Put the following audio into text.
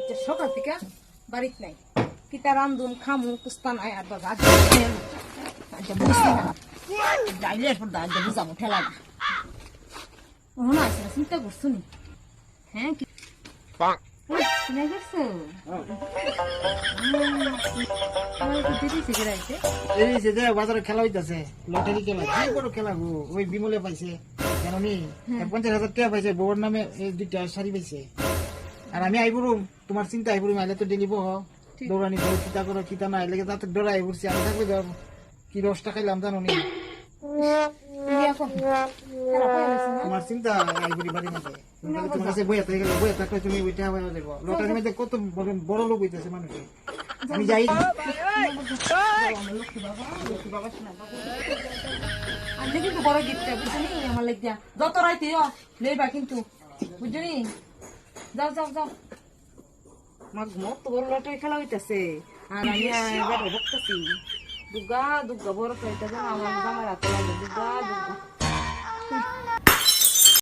আচ্ছা সকাল থেকে বাড়িতে নাই কিতা রান্ধুম খামু কুস্তা নাই আর বাবা আচ্ছা বুঝছি না যাইলে এরপর দাঁড়িয়ে বুঝাবো ঠেলা না মনে আছে না চিন্তা করছো নি হ্যাঁ কি চিন্তা করছো এই যে বাজারে খেলা হইতাছে লটারি খেলা যে বড় খেলা গো ওই বিমলে পাইছে জানি 50,000 টাকা পাইছে বউর নামে এই দুইটা শাড়ি পাইছে আর আমি আইবুরুম তোমার চিন্তা আইবুরুম আইলে তো ডেলিব দৌড়ানি দৌড় কিতা করো কিতা না এলে তাতে ডরাই পড়ছি আমি থাকলে কি রসটা খাইলাম জানো নি তোমার চিন্তা আইবুরি বাড়ি মাঝে তোমার কাছে বইয়া থাকলে তুমি ওইটা হয়ে যাবো লটারির মধ্যে কত বড় লোক হইতেছে মানুষে আমি যাই আমি কিন্তু বড় গিফট বুঝলি আমার লেগিয়া যত রাইতে লেবা কিন্তু বুঝলি যাও যাও যাও আমার মত বড় লটারি খেলা হইতেছে আর আমি এবার বকতেছি দুর্গা দুর্গা বড় খেলতে আমার জামার হাতে লাগে দুর্গা দুর্গা